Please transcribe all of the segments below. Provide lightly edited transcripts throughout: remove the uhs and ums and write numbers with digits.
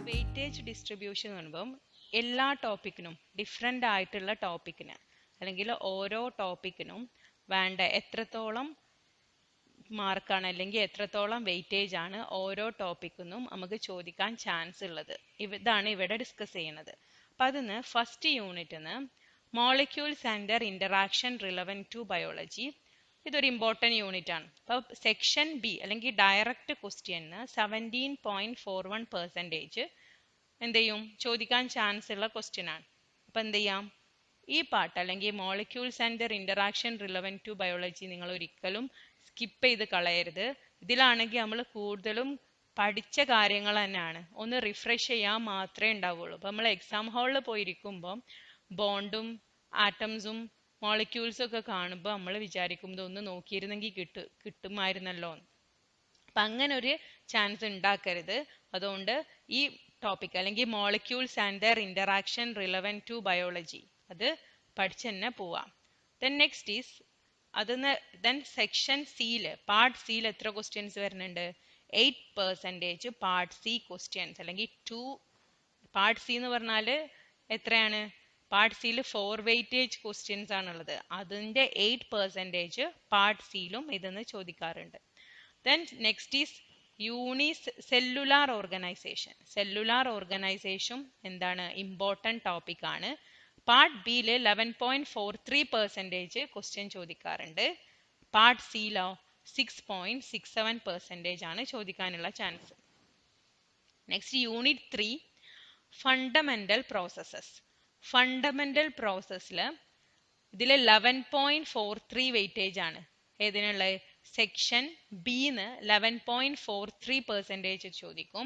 Weightage distribution എന്ന് പറയുമ്പം എല്ലാ ടോപ്പിക്കിനും ഡിഫറെൻ്റ് ആയിട്ടുള്ള ടോപ്പിക്കിന് അല്ലെങ്കിൽ ഓരോ ടോപ്പിക്കിനും വേണ്ട എത്രത്തോളം മാർക്കാണ് അല്ലെങ്കിൽ എത്രത്തോളം വെയിറ്റേജ് ആണ് ഓരോ ടോപ്പിക്കിനും നമുക്ക് ചോദിക്കാൻ ചാൻസ് ഉള്ളത്. ഇതാണ് ഇവിടെ ഡിസ്കസ് ചെയ്യുന്നത്. അപ്പം അതിന് ഫസ്റ്റ് യൂണിറ്റിന് molecules and their interaction relevant to biology, ഇതൊരു ഇമ്പോർട്ടൻറ്റ് യൂണിറ്റ് ആണ്. അപ്പോൾ സെക്ഷൻ ബി അല്ലെങ്കിൽ ഡയറക്റ്റ് ക്വസ്റ്റ്യന് 17.41% എന്ത് ചെയ്യും ചോദിക്കാൻ ചാൻസ് ഉള്ള ക്വസ്റ്റ്യൻ ആണ്. അപ്പം എന്ത് ചെയ്യാം, ഈ പാർട്ട് അല്ലെങ്കിൽ molecules and their interaction relevant to biology നിങ്ങൾ ഒരിക്കലും സ്കിപ്പ് ചെയ്ത് കളയരുത്. ഇതിലാണെങ്കിൽ നമ്മൾ കൂടുതലും പഠിച്ച കാര്യങ്ങൾ തന്നെയാണ്, ഒന്ന് റിഫ്രഷ് ചെയ്യാൻ മാത്രമേ ഉണ്ടാവുള്ളൂ. അപ്പം നമ്മൾ എക്സാം ഹാളിൽ പോയിരിക്കുമ്പോൾ ബോണ്ടും ആറ്റംസും മോളിക്യൂൾസും ഒക്കെ കാണുമ്പോൾ നമ്മൾ വിചാരിക്കും ഇതൊന്ന് നോക്കിയിരുന്നെങ്കിൽ കിട്ടുമായിരുന്നല്ലോ. അപ്പം അങ്ങനെ ഒരു ചാൻസ് ഉണ്ടാക്കരുത്. അതുകൊണ്ട് ഈ ടോപ്പിക് അല്ലെങ്കിൽ molecules and their interaction relevant to biology അത് പഠിച്ച് തന്നെ പോവാം. Then next is then section സിയില് പാർട്ട് സിയിൽ എത്ര ക്വസ്റ്റ്യൻസ് വരുന്നുണ്ട്? 8% പാർട്ട് സി ക്വസ്റ്റ്യൻസ് അല്ലെങ്കിൽ 2 പാർട്ട് സി എന്ന് പറഞ്ഞാൽ എത്രയാണ്? പാർട്ട് സിയിൽ 4 വെയിറ്റേജ് ക്വസ്റ്റ്യൻസ് ആണുള്ളത്. അതിൻ്റെ 8% പാർട്ട് സിയിലും ഇതെന്ന് ചോദിക്കാറുണ്ട്. Then next is cellular organisation. Cellular organisation എന്താണ്? ഇമ്പോർട്ടൻറ്റ് ടോപ്പിക് ആണ്. പാർട്ട് ബിയിൽ 11.43% ക്വസ്റ്റ്യൻ ചോദിക്കാറുണ്ട്. പാർട്ട് സിയിലോ 6.67% ആണ് ചോദിക്കാനുള്ള chance. Next unit 3 fundamental processes. Fundamental പ്രോസസ്സിൽ ഇതിൽ 11.43 വെയിറ്റേജ് ആണ്. ഏതിനുള്ള? സെക്ഷൻ ബിന്ന് 11.43% ചോദിക്കും.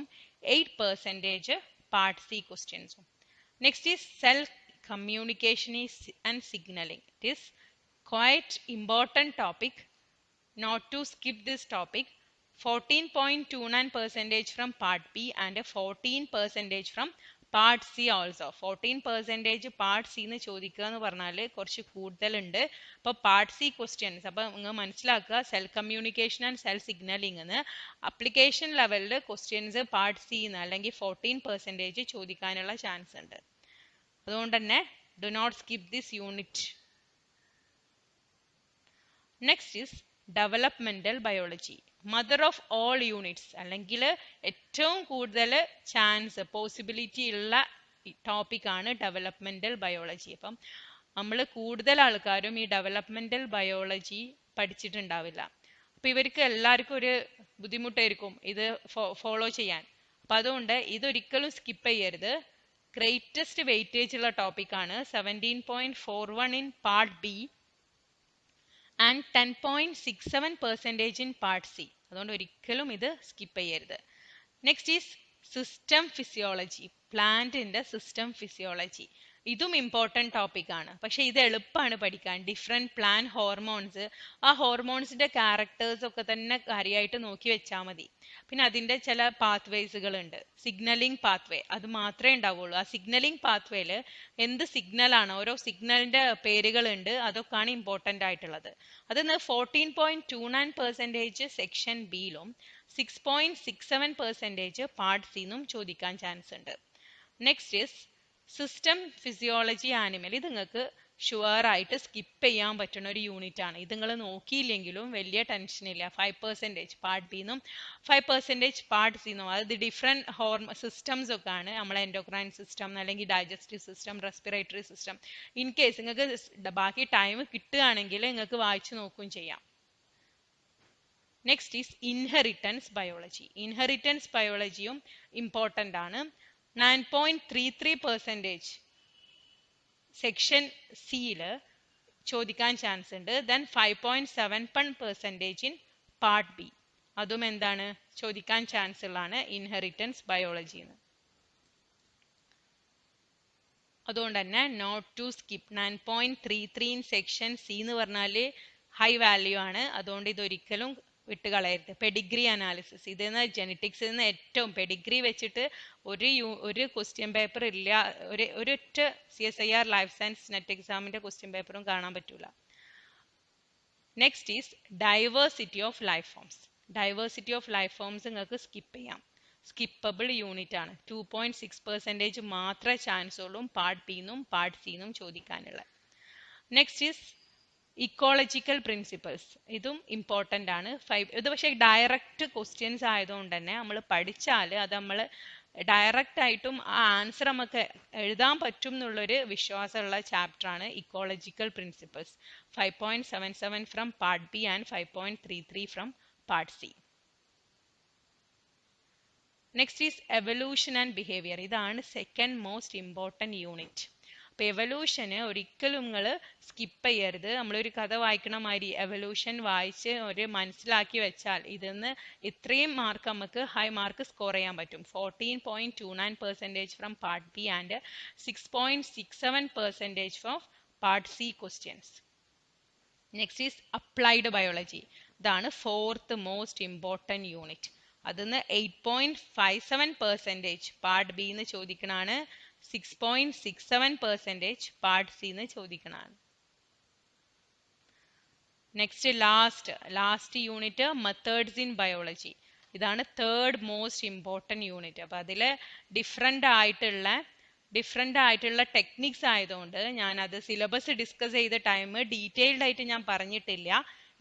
8% പാർട്ട് സി ക്വസ്റ്റ്യൻസും. Next is cell communication and signaling. It is quite important topic, not to skip this topic. 14.29% from part B and 14% from part C also. 14% part C എന്ന് ചോദിക്കുക എന്ന് പറഞ്ഞാൽ കുറച്ച് കൂടുതലുണ്ട്. അപ്പോൾ പാർട്ട് സി ക്വസ്റ്റ്യൻസ് അപ്പോൾ നിങ്ങൾ മനസ്സിലാക്കുക, cell communication and cell signalling എന്ന് അപ്ലിക്കേഷൻ ലെവലിൽ ക്വസ്റ്റ്യൻസ് പാർട്ട് സി എന്ന് അല്ലെങ്കിൽ 14% ചോദിക്കാനുള്ള ചാൻസ് ഉണ്ട്. അതുകൊണ്ട് തന്നെ do not skip this unit. Next is developmental biology, mother of all units അല്ലെങ്കിൽ ഏറ്റവും കൂടുതൽ ചാൻസ് പോസിബിലിറ്റി ഉള്ള ടോപ്പിക് ആണ് ഡെവലപ്മെന്റൽ ബയോളജി. അപ്പം നമ്മൾ കൂടുതൽ ആൾക്കാരും ഈ ഡെവലപ്മെന്റൽ ബയോളജി പഠിച്ചിട്ടുണ്ടാവില്ല. അപ്പം ഇവർക്ക് എല്ലാവർക്കും ഒരു ബുദ്ധിമുട്ടായിരിക്കും ഇത് ഫോളോ ചെയ്യാൻ. അപ്പം അതുകൊണ്ട് ഇതൊരിക്കലും സ്കിപ്പ് ചെയ്യരുത്. ഗ്രേറ്റസ്റ്റ് വെയിറ്റേജ് ഉള്ള ടോപ്പിക് ആണ്. 17.41 in part B and 10.67% in part C. അതുകൊണ്ട് ഒരിക്കലും ഇത് സ്കിപ്പ് ചെയ്യരുത്. നെക്സ്റ്റ് ഈസ് സിസ്റ്റം ഫിസിയോളജി, പ്ലാന്റിന്റെ സിസ്റ്റം ഫിസിയോളജി. ഇതും ഇമ്പോർട്ടൻറ്റ് ടോപ്പിക് ആണ്. പക്ഷെ ഇത് എളുപ്പമാണ് പഠിക്കാൻ. ഡിഫറെൻറ്റ് പ്ലാന്റ് ഹോർമോൺസ്, ആ ഹോർമോൺസിന്റെ ക്യാരക്ടേഴ്സ് ഒക്കെ തന്നെ കാര്യമായിട്ട് നോക്കി വെച്ചാൽ മതി. പിന്നെ അതിൻ്റെ ചില പാത്വേസുകൾ ഉണ്ട്. സിഗ്നലിംഗ് പാത്വേ അത് മാത്രമേ ഉണ്ടാവുള്ളൂ. ആ സിഗ്നലിംഗ് പാത്വേയിൽ എന്ത് സിഗ്നലാണ്, ഓരോ സിഗ്നലിന്റെ പേരുകളുണ്ട്, അതൊക്കെയാണ് ഇമ്പോർട്ടൻ്റ് ആയിട്ടുള്ളത്. അതിന്ന് 14.29% സെക്ഷൻ ബിയിലും 6.67% പാർട്ട് സിന്നും ചോദിക്കാൻ ചാൻസ് ഉണ്ട്. Next is system physiology animal. ഇത് നിങ്ങൾക്ക് ഷുവർ ആയിട്ട് സ്കിപ്പ് ചെയ്യാൻ പറ്റുന്ന ഒരു യൂണിറ്റ് ആണ്. ഇത് നിങ്ങൾ നോക്കിയില്ലെങ്കിലും വലിയ ടെൻഷനില്ല. 5% പാർട്ട് ബിന്നും 5% പാർട്ട് സിന്നും. അത് ഡിഫറെൻറ്റ് സിസ്റ്റംസ് ഒക്കെ ആണ്. നമ്മളെ എൻഡോക്രൈൻ സിസ്റ്റം അല്ലെങ്കിൽ digestive system, respiratory system. In case നിങ്ങൾക്ക് ബാക്കി ടൈം കിട്ടുകയാണെങ്കിൽ നിങ്ങൾക്ക് വായിച്ചു നോക്കുകയും ചെയ്യാം. Next is inheritance biology. Inheritance ബയോളജിയും ഇമ്പോർട്ടൻ്റ് ആണ്. 9.33% സെക്ഷൻ സിയിൽ ചോദിക്കാൻ ചാൻസ് ഉണ്ട്. Then 5.71% in part B. അതും എന്താണ് ചോദിക്കാൻ ചാൻസ് ഉള്ളതാണ് ഇൻഹെറിറ്റൻസ് ബയോളജി. അതുകൊണ്ട് തന്നെ not to skip. 9.33 in section C എന്ന് പറഞ്ഞാൽ ഹൈ വാല്യൂ ആണ്. അതുകൊണ്ട് ഇതൊരിക്കലും വിട്ടുകളയരുത്. പെഡിഗ്രി അനാലിസിസ്, ഇതിന്ന് ജെനറ്റിക്സിൽ നിന്ന് ഏറ്റവും പെഡിഗ്രി വെച്ചിട്ട് ഒരു ക്വസ്റ്റ്യൻ പേപ്പർ ഇല്ല, ഒരൊറ്റ CSIR ലൈഫ് സയൻസ് നെറ്റ് എക്സാമിന്റെ ക്വസ്റ്റ്യൻ പേപ്പറും കാണാൻ പറ്റൂല. Next is diversity of life forms. Diversity of life forms നിങ്ങൾക്ക് സ്കിപ്പ് ചെയ്യാം. സ്കിപ്പബിൾ യൂണിറ്റ് ആണ്. 2.6% മാത്രമേ ചാൻസ് ഉള്ളൂ പാർട്ട് ബിന്നും പാർട്ട് സിന്നും ചോദിക്കാനുള്ള. Next is ecological principles. ഇതും ഇമ്പോർട്ടൻ്റ് ആണ്. ഇത് പക്ഷേ ഡയറക്റ്റ് ക്വസ്റ്റ്യൻസ് ആയതുകൊണ്ട് തന്നെ നമ്മൾ പഠിച്ചാൽ അത് നമ്മൾ ഡയറക്റ്റ് ആയിട്ടും ആ ആൻസർ നമുക്ക് എഴുതാൻ പറ്റും എന്നുള്ളൊരു വിശ്വാസമുള്ള ചാപ്റ്റർ ആണ് ecological principles. 5.77 from part B and 5.33 from part C. Next is evolution and behaviour. ഇതാണ് സെക്കൻഡ് മോസ്റ്റ് ഇമ്പോർട്ടൻറ്റ് യൂണിറ്റ്. അപ്പോൾ എവല്യൂഷന് ഒരിക്കലും നിങ്ങൾ സ്കിപ്പ് ചെയ്യരുത്. നമ്മളൊരു കഥ വായിക്കണ മാതിരി എവല്യൂഷൻ വായിച്ച് ഒരു മനസ്സിലാക്കി വെച്ചാൽ ഇതിന്ന് ഇത്രയും മാർക്ക് നമുക്ക് ഹൈ മാർക്ക് സ്കോർ ചെയ്യാൻ പറ്റും. 14.29% from part B and 6.67% from part C questions. Next is applied biology. ഇതാണ് ഫോർത്ത് മോസ്റ്റ് ഇമ്പോർട്ടൻറ്റ് യൂണിറ്റ്. അതിന്ന് 8.57% പാർട്ട് ബി എന്ന് ചോദിക്കണാണ്. 6.67% പാർട്ട് സി എന്ന് ചോദിക്കണാണ്. Next last unit methods in biology. ഇതാണ് തേർഡ് മോസ്റ്റ് ഇമ്പോർട്ടൻറ്റ് യൂണിറ്റ്. അപ്പം അതിൽ ഡിഫറെൻ്റ് ആയിട്ടുള്ള techniques ആയതുകൊണ്ട് ഞാനത് സിലബസ് ഡിസ്കസ് ചെയ്ത ടൈം ഡീറ്റെയിൽഡ് ആയിട്ട് ഞാൻ പറഞ്ഞിട്ടില്ല.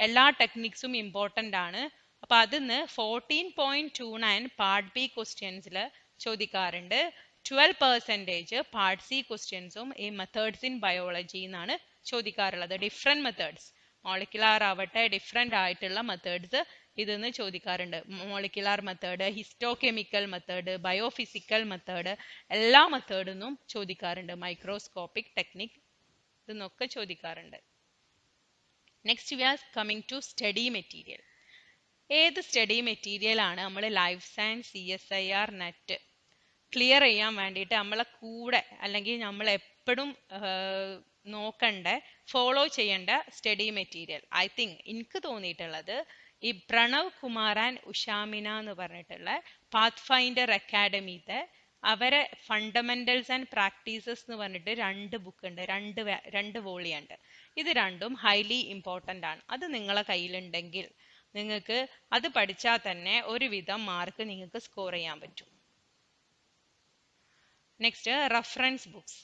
എല്ലാ ടെക്നിക്സും ഇമ്പോർട്ടൻ്റ് ആണ്. അപ്പം അതിന്ന് 14.29 പാർട്ട് ബി ക്വസ്റ്റ്യൻസിൽ ചോദിക്കാറുണ്ട്. 12% പാർട്ട് സി ക്വസ്റ്റ്യൻസും ഈ മെത്തേഡ്സ് ഇൻ ബയോളജി എന്നാണ് ചോദിക്കാറുള്ളത്. ഡിഫറെൻറ്റ് മെത്തേഡ്സ്, മോളിക്കുലാർ ആവട്ടെ ഡിഫറെൻ്റ് ആയിട്ടുള്ള മെത്തേഡ്സ് ഇതിന്ന് ചോദിക്കാറുണ്ട്. Molecular method, histochemical method, biophysical method, എല്ലാ മെത്തേഡിന്നും ചോദിക്കാറുണ്ട്. മൈക്രോസ്കോപ്പിക് ടെക്നിക് ഇതെന്നൊക്കെ ചോദിക്കാറുണ്ട്. Next we are coming to study material. ഏത് സ്റ്റഡി മെറ്റീരിയൽ ആണ് നമ്മൾ life science CSIR NET clear ചെയ്യാൻ വേണ്ടിയിട്ട് നമ്മളെ കൂടെ അല്ലെങ്കിൽ നമ്മൾ എപ്പോഴും നോക്കണ്ട ഫോളോ ചെയ്യേണ്ട സ്റ്റഡി മെറ്റീരിയൽ? ഐ തിങ്ക് എനിക്ക് തോന്നിയിട്ടുള്ളത് ഈ പ്രണവ് കുമാർ ആൻഡ് ഉഷാമിന എന്ന് പറഞ്ഞിട്ടുള്ള പാത്ത് ഫൈൻഡർ അക്കാഡമിത്തെ അവരെ ഫണ്ടമെന്റൽസ് ആൻഡ് പ്രാക്ടീസസ് എന്ന് പറഞ്ഞിട്ട് 2 ബുക്ക് ഉണ്ട്, 2 വോളിയുണ്ട്. ഇത് രണ്ടും ഹൈലി ഇമ്പോർട്ടൻ്റ് ആണ്. അത് നിങ്ങളെ കയ്യിലുണ്ടെങ്കിൽ നിങ്ങൾക്ക് അത് പഠിച്ചാൽ തന്നെ ഒരുവിധം മാർക്ക് നിങ്ങൾക്ക് സ്കോർ ചെയ്യാൻ പറ്റും. Next reference books.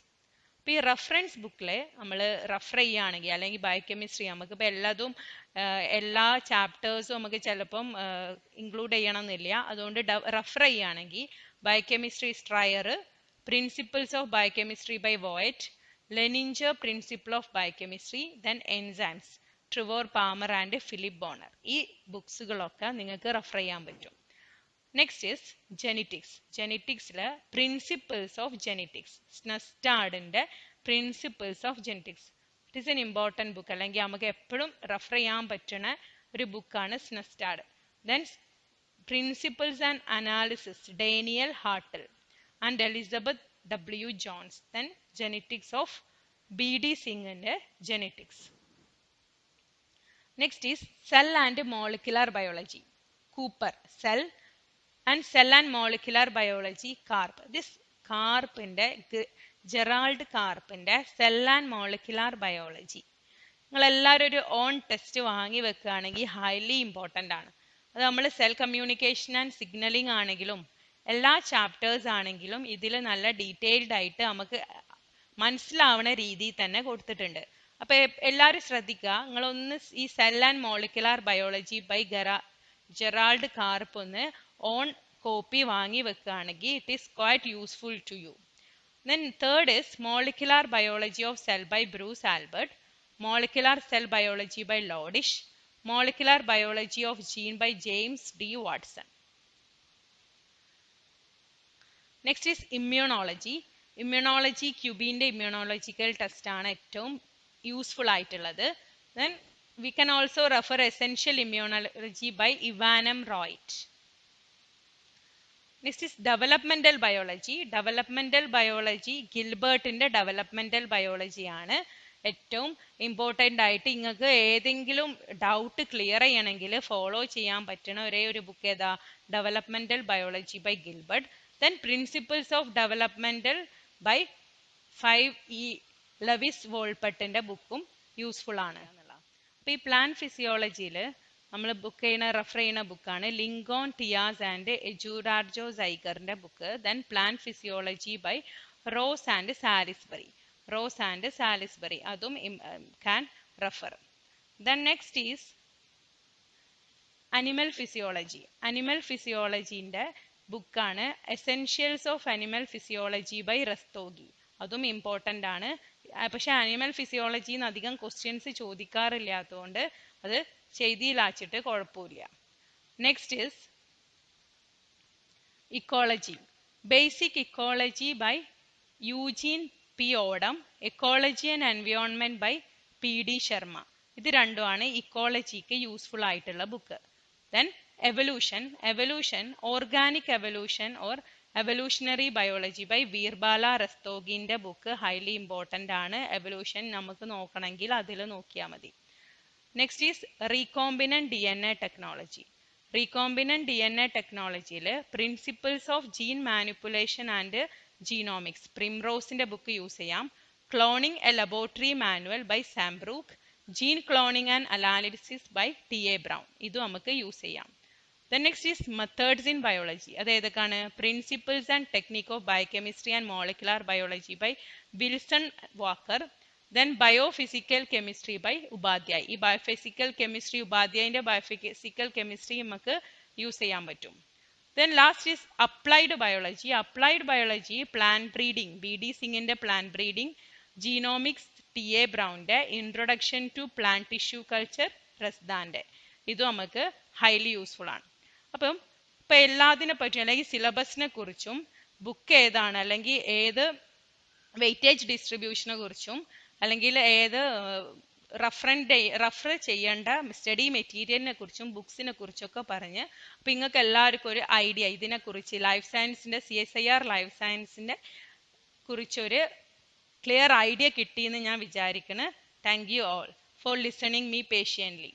അപ്പോൾ ഈ റഫറൻസ് ബുക്കിൽ നമ്മൾ റെഫർ ചെയ്യുകയാണെങ്കിൽ അല്ലെങ്കിൽ ബയോകെമിസ്ട്രി നമുക്കിപ്പോൾ എല്ലാ ചാപ്റ്റേഴ്സും നമുക്ക് ചിലപ്പം ഇൻക്ലൂഡ് ചെയ്യണമെന്നില്ല. അതുകൊണ്ട് റെഫർ ചെയ്യുകയാണെങ്കിൽ biochemistry Stryer, principles of biochemistry by Voet, Lehninger principle of biochemistry, then enzymes, Trevor Palmer and Philip Bonner. ഈ ബുക്സുകളൊക്കെ നിങ്ങൾക്ക് റെഫർ ചെയ്യാൻ പറ്റും. Next is genetics. ജെനറ്റിക്സിൽ പ്രിൻസിപ്പിൾസ് ഓഫ് ജെനറ്റിക്സ്, സ്നെസ്റ്റാർഡിൻ്റെ principles of genetics. It is an important book, അല്ലെങ്കിൽ നമുക്ക് എപ്പോഴും റെഫർ ചെയ്യാൻ പറ്റുന്ന ഒരു ബുക്കാണ് Snustad. Then principles and analysis, Daniel Hartl and Elizabeth W. Jones. Then genetics of BD സിംഗിൻ്റെ genetics. Next is cell and molecular biology, Cooper. Cell and molecular biology, Karp. This Gerald കാർപ്പിൻ്റെ cell and molecular biology നിങ്ങളെല്ലാവരും ഒരു on test വാങ്ങി വെക്കുകയാണെങ്കിൽ highly important ആണ്. അത് നമ്മൾ cell communication and signalling ആണെങ്കിലും എല്ലാ ചാപ്റ്റേഴ്സ് ആണെങ്കിലും ഇതിൽ നല്ല ഡീറ്റെയിൽഡ് ആയിട്ട് നമുക്ക് മനസ്സിലാവുന്ന രീതിയിൽ തന്നെ കൊടുത്തിട്ടുണ്ട്. അപ്പോൾ എല്ലാവരും ശ്രദ്ധിക്കുക, നിങ്ങളൊന്ന് ഈ cell and molecular biology by Gerald Karp ഒന്ന് ഓൺ കോപ്പി വാങ്ങി വെക്കുകയാണെങ്കിൽ it is quite useful to you. Then third is molecular biology of cell by Bruce Albert, molecular cell biology by Lodish, molecular biology of gene by James D. Watson. Next is immunology. Immunology ക്യൂബിൻ്റെ immunological test ആണ് ഏറ്റവും useful ആയിട്ടുള്ളത്. Then we can also refer essential immunology by Ivanem Roit. Next is developmental biology. Developmental biology ഗിൽബർട്ടിൻ്റെ developmental biology ആണ് ഏറ്റവും important ആയിട്ട്. നിങ്ങൾക്ക് ഏതെങ്കിലും doubt clear ചെയ്യണമെങ്കിൽ follow ചെയ്യാൻ പറ്റുന്ന ഒരേ ഒരു ബുക്ക് ഏതാ? Developmental biology by Gilbert. Then principles of developmental by 5E Lewis വോൾപ്പട്ടിൻ്റെ ബുക്കും യൂസ്ഫുൾ ആണ്. അപ്പോൾ ഈ പ്ലാന്റ് ഫിസിയോളജിയിൽ നമ്മൾ ബുക്ക് ചെയ്യുന്ന റെഫർ ചെയ്യുന്ന ബുക്കാണ് ലിങ്കോൺ ടിയാസ് ആൻഡ് എജുറാർജോ സൈഗറിന്റെ ബുക്ക്. Then plant physiology by Ross and Salisbury അതും can refer. Then next is animal physiology. Animal physiology ന്റെ ബുക്കാണ് essentials of animal physiology by Rastogi. അതും ഇമ്പോർട്ടൻ്റ് ആണ്. പക്ഷെ അനിമൽ ഫിസിയോളജിന്ന് അധികം ക്വസ്റ്റ്യൻസ് ചോദിക്കാറില്ലാത്തതുകൊണ്ട് അത് ചെയ്തിയിലാച്ചിട്ട് കുഴപ്പമില്ല. Next is ecology. Basic ecology by Eugene P Odum, ecology and environment by P D Sharma. ഇത് രണ്ടുമാണ് ഇക്കോളജിക്ക് യൂസ്ഫുൾ ആയിട്ടുള്ള book. Then evolution organic evolution or evolutionary biology by Veerbala റസ്തോഗിന്റെ ബുക്ക് ഹൈലി ഇമ്പോർട്ടൻ്റ് ആണ്. എവല്യൂഷൻ നമുക്ക് നോക്കണമെങ്കിൽ അതിൽ നോക്കിയാൽ മതി. Next is recombinant DNA technology. Recombinant DNA ടെക്നോളജിയിൽ principles of gene manipulation and genomics പ്രിംറോസിന്റെ ബുക്ക് യൂസ് ചെയ്യാം. Cloning a laboratory manual by സാംബ്രൂക്ക്, gene cloning and analysis by TA Brown, ഇതും നമുക്ക് യൂസ് ചെയ്യാം. Then next is methods in biology. അത് ഏതൊക്കെയാണ്? Principles and technique of biochemistry and molecular biology by Wilson Walker. Then biophysical chemistry by Upadhyay. ഈ biophysical chemistry ഉപാധ്യായിന്റെ biophysical chemistry നമുക്ക് use ചെയ്യാൻ പറ്റും. Then last is applied biology. Applied biology, plant breeding, BD Singh's plant breeding, genomics, TA Brown's introduction to plant tissue culture, Rasdande. ഇത് നമുക്ക് highly useful ആണ്. അപ്പം ഇപ്പം എല്ലാത്തിനെ പറ്റിയും അല്ലെങ്കിൽ സിലബസിനെ കുറിച്ചും ബുക്ക് ഏതാണ് അല്ലെങ്കിൽ ഏത് വെയിറ്റേജ് ഡിസ്ട്രിബ്യൂഷനെ കുറിച്ചും അല്ലെങ്കിൽ ഏത് റെഫർ ചെയ്യേണ്ട സ്റ്റഡി മെറ്റീരിയലിനെ കുറിച്ചും ബുക്സിനെ കുറിച്ചൊക്കെ പറഞ്ഞ് അപ്പം നിങ്ങൾക്ക് എല്ലാവർക്കും ഒരു ഐഡിയ ഇതിനെക്കുറിച്ച് ലൈഫ് സയൻസിൻ്റെ CSIR ലൈഫ് സയൻസിൻ്റെ കുറിച്ചൊരു ക്ലിയർ ഐഡിയ കിട്ടിയെന്ന് ഞാൻ വിചാരിക്കുന്നു. Thank you all for listening me patiently.